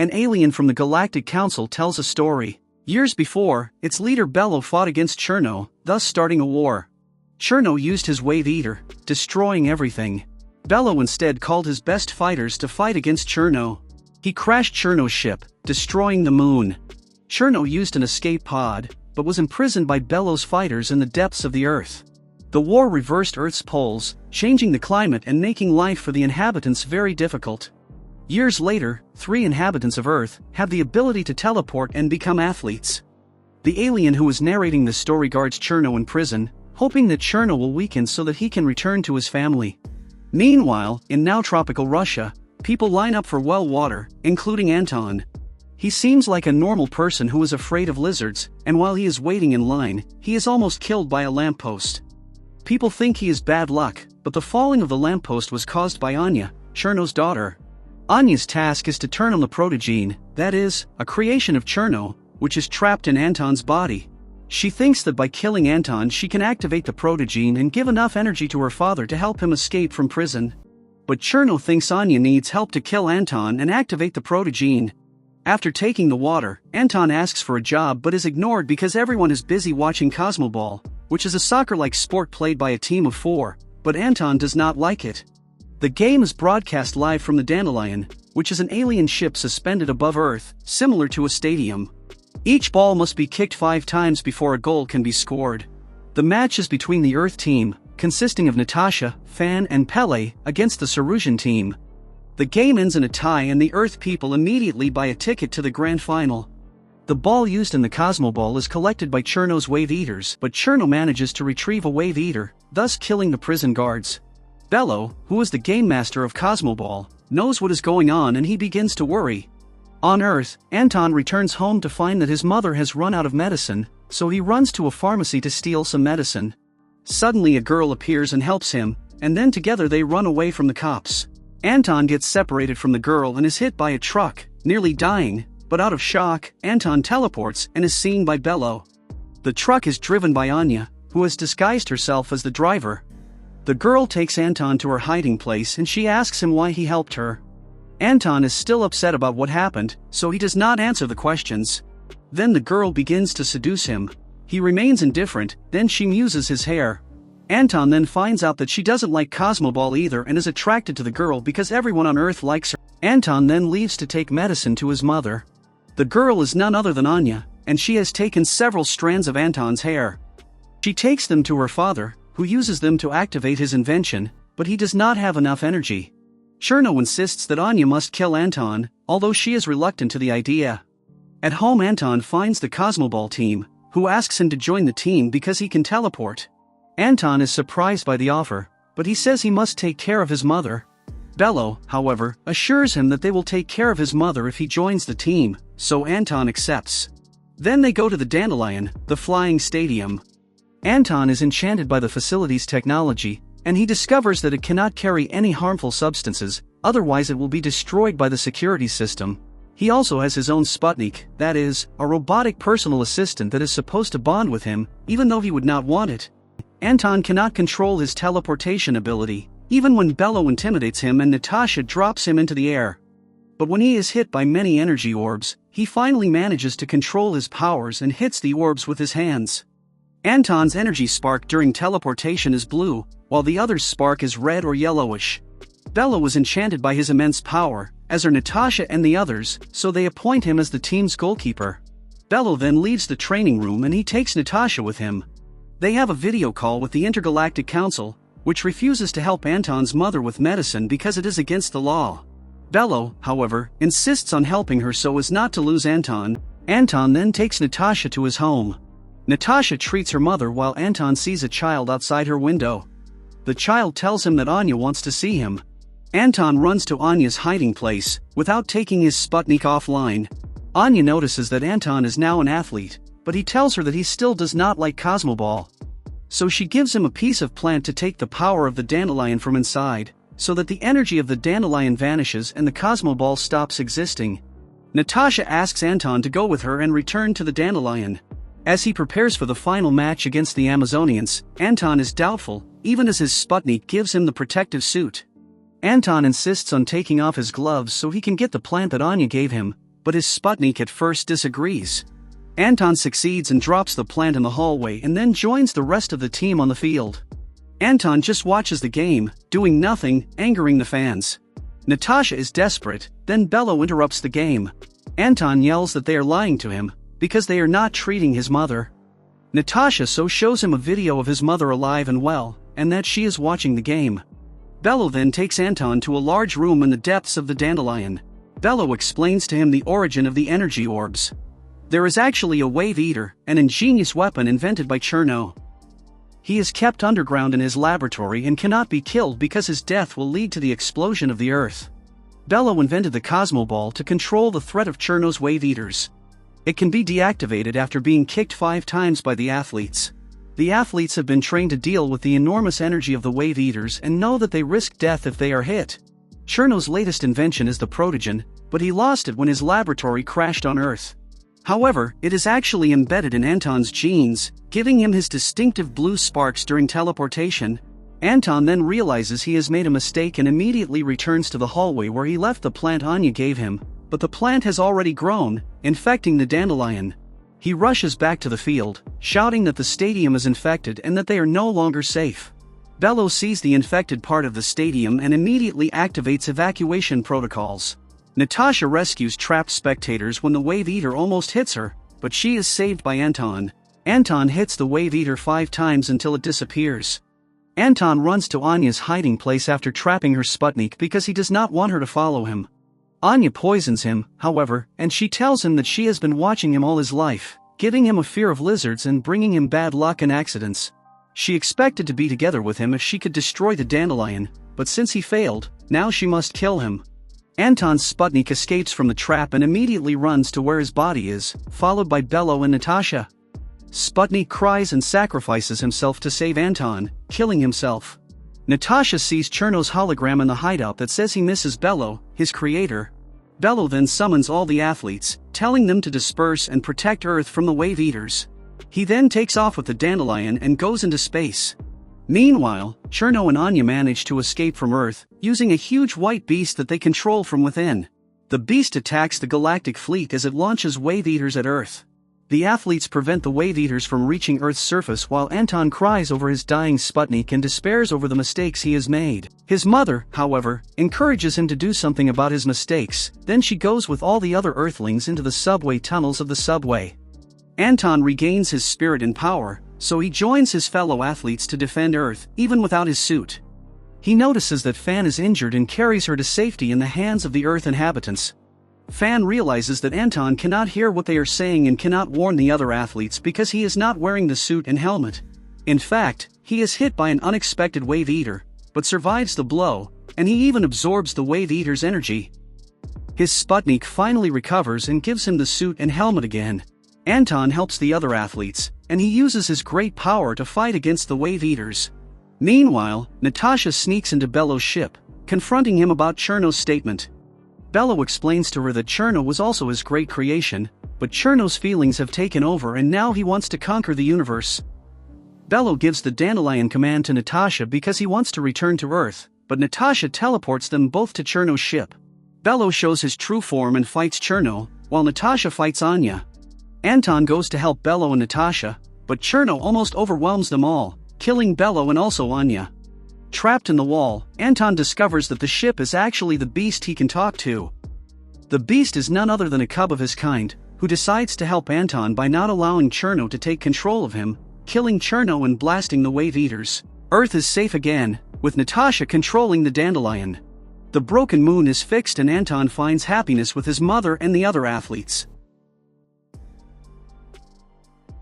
an alien from the Galactic Council tells a story. Years before, its leader Bello fought against Cherno, thus starting a war. Cherno used his wave eater, destroying everything. Bello instead called his best fighters to fight against Cherno. He crashed Cherno's ship, destroying the moon. Cherno used an escape pod, but was imprisoned by Bello's fighters in the depths of the Earth. The war reversed Earth's poles, changing the climate and making life for the inhabitants very difficult. Years later, 3 inhabitants of Earth have the ability to teleport and become athletes. The alien who is narrating the story guards Cherno in prison, hoping that Cherno will weaken so that he can return to his family. Meanwhile, in now tropical Russia, people line up for well water, including Anton. He seems like a normal person who is afraid of lizards, and while he is waiting in line, he is almost killed by a lamppost. People think he is bad luck, but the falling of the lamppost was caused by Anya, Cherno's daughter. Anya's task is to turn on the protogene, that is, a creation of Cherno, which is trapped in Anton's body. She thinks that by killing Anton she can activate the protogene and give enough energy to her father to help him escape from prison. But Cherno thinks Anya needs help to kill Anton and activate the protogene. After taking the water, Anton asks for a job but is ignored because everyone is busy watching Cosmoball, which is a soccer-like sport played by a team of 4, but Anton does not like it. The game is broadcast live from the Dandelion, which is an alien ship suspended above Earth, similar to a stadium. Each ball must be kicked 5 times before a goal can be scored. The match is between the Earth team, consisting of Natasha, Fan and Pele, against the Sarusian team. The game ends in a tie and the Earth people immediately buy a ticket to the grand final. The ball used in the Cosmoball is collected by Cherno's wave eaters, but Cherno manages to retrieve a wave eater, thus killing the prison guards. Bello, who is the game master of Cosmoball, knows what is going on and he begins to worry. On Earth, Anton returns home to find that his mother has run out of medicine, so he runs to a pharmacy to steal some medicine. Suddenly a girl appears and helps him, and then together they run away from the cops. Anton gets separated from the girl and is hit by a truck, nearly dying, but out of shock, Anton teleports and is seen by Bello. The truck is driven by Anya, who has disguised herself as the driver. The girl takes Anton to her hiding place and she asks him why he helped her. Anton is still upset about what happened, so he does not answer the questions. Then the girl begins to seduce him. He remains indifferent, then she muses his hair. Anton then finds out that she doesn't like Cosmoball either and is attracted to the girl because everyone on Earth likes her. Anton then leaves to take medicine to his mother. The girl is none other than Anya, and she has taken several strands of Anton's hair. She takes them to her father, who uses them to activate his invention, but he does not have enough energy. Cherno insists that Anya must kill Anton, although she is reluctant to the idea. At home Anton finds the Cosmoball team, who asks him to join the team because he can teleport. Anton is surprised by the offer, but he says he must take care of his mother. Bello, however, assures him that they will take care of his mother if he joins the team, so Anton accepts. Then they go to the Dandelion, the flying stadium. Anton is enchanted by the facility's technology, and he discovers that it cannot carry any harmful substances, otherwise it will be destroyed by the security system. He also has his own Sputnik, that is, a robotic personal assistant that is supposed to bond with him, even though he would not want it. Anton cannot control his teleportation ability, even when Bello intimidates him and Natasha drops him into the air. But when he is hit by many energy orbs, he finally manages to control his powers and hits the orbs with his hands. Anton's energy spark during teleportation is blue, while the other's spark is red or yellowish. Bello was enchanted by his immense power, as are Natasha and the others, so they appoint him as the team's goalkeeper. Bello then leaves the training room and he takes Natasha with him. They have a video call with the Intergalactic Council, which refuses to help Anton's mother with medicine because it is against the law. Bello, however, insists on helping her so as not to lose Anton. Anton then takes Natasha to his home. Natasha treats her mother while Anton sees a child outside her window. The child tells him that Anya wants to see him. Anton runs to Anya's hiding place, without taking his Sputnik offline. Anya notices that Anton is now an athlete, but he tells her that he still does not like Cosmoball. So she gives him a piece of plant to take the power of the Dandelion from inside, so that the energy of the Dandelion vanishes and the Cosmoball stops existing. Natasha asks Anton to go with her and return to the Dandelion. As he prepares for the final match against the Amazonians, Anton is doubtful, even as his Sputnik gives him the protective suit. Anton insists on taking off his gloves so he can get the plant that Anya gave him, but his Sputnik at first disagrees. Anton succeeds and drops the plant in the hallway and then joins the rest of the team on the field. Anton just watches the game, doing nothing, angering the fans. Natasha is desperate, then Bello interrupts the game. Anton yells that they are lying to him, because they are not treating his mother. Natasha shows him a video of his mother alive and well, and that she is watching the game. Bello then takes Anton to a large room in the depths of the dandelion. Bello explains to him the origin of the energy orbs. There is actually a wave eater, an ingenious weapon invented by Cherno. He is kept underground in his laboratory and cannot be killed because his death will lead to the explosion of the Earth. Bello invented the Cosmo Ball to control the threat of Cherno's wave eaters. It can be deactivated after being kicked 5 times by the athletes. The athletes have been trained to deal with the enormous energy of the wave eaters and know that they risk death if they are hit. Cherno's latest invention is the Protogen, but he lost it when his laboratory crashed on Earth. However, it is actually embedded in Anton's genes, giving him his distinctive blue sparks during teleportation. Anton then realizes he has made a mistake and immediately returns to the hallway where he left the plant Anya gave him, but the plant has already grown, infecting the dandelion. He rushes back to the field, shouting that the stadium is infected and that they are no longer safe. Bello sees the infected part of the stadium and immediately activates evacuation protocols. Natasha rescues trapped spectators when the wave eater almost hits her, but she is saved by Anton. Anton hits the wave eater 5 times until it disappears. Anton runs to Anya's hiding place after trapping her Sputnik because he does not want her to follow him. Anya poisons him, however, and she tells him that she has been watching him all his life, giving him a fear of lizards and bringing him bad luck and accidents. She expected to be together with him if she could destroy the dandelion, but since he failed, now she must kill him. Anton's Sputnik escapes from the trap and immediately runs to where his body is, followed by Bello and Natasha. Sputnik cries and sacrifices himself to save Anton, killing himself. Natasha sees Cherno's hologram in the hideout that says he misses Bello, his creator. Bello then summons all the athletes, telling them to disperse and protect Earth from the wave eaters. He then takes off with the dandelion and goes into space. Meanwhile, Cherno and Anya manage to escape from Earth, using a huge white beast that they control from within. The beast attacks the galactic fleet as it launches wave eaters at Earth. The athletes prevent the wave eaters from reaching Earth's surface while Anton cries over his dying Sputnik and despairs over the mistakes he has made. His mother, however, encourages him to do something about his mistakes, then she goes with all the other Earthlings into the subway tunnels of the subway. Anton regains his spirit and power, so he joins his fellow athletes to defend Earth, even without his suit. He notices that Fan is injured and carries her to safety in the hands of the Earth inhabitants. Fan realizes that Anton cannot hear what they are saying and cannot warn the other athletes because he is not wearing the suit and helmet. In fact, he is hit by an unexpected wave eater, but survives the blow, and he even absorbs the wave eater's energy. His Sputnik finally recovers and gives him the suit and helmet again. Anton helps the other athletes, and he uses his great power to fight against the wave eaters. Meanwhile, Natasha sneaks into Bello's ship, confronting him about Cherno's statement. Bello explains to her that Cherno was also his great creation, but Cherno's feelings have taken over and now he wants to conquer the universe. Bello gives the dandelion command to Natasha because he wants to return to Earth, but Natasha teleports them both to Cherno's ship. Bello shows his true form and fights Cherno, while Natasha fights Anya. Anton goes to help Bello and Natasha, but Cherno almost overwhelms them all, killing Bello and also Anya. Trapped in the wall, Anton discovers that the ship is actually the beast he can talk to. The beast is none other than a cub of his kind, who decides to help Anton by not allowing Cherno to take control of him, killing Cherno and blasting the wave eaters. Earth is safe again, with Natasha controlling the dandelion. The broken moon is fixed and Anton finds happiness with his mother and the other athletes.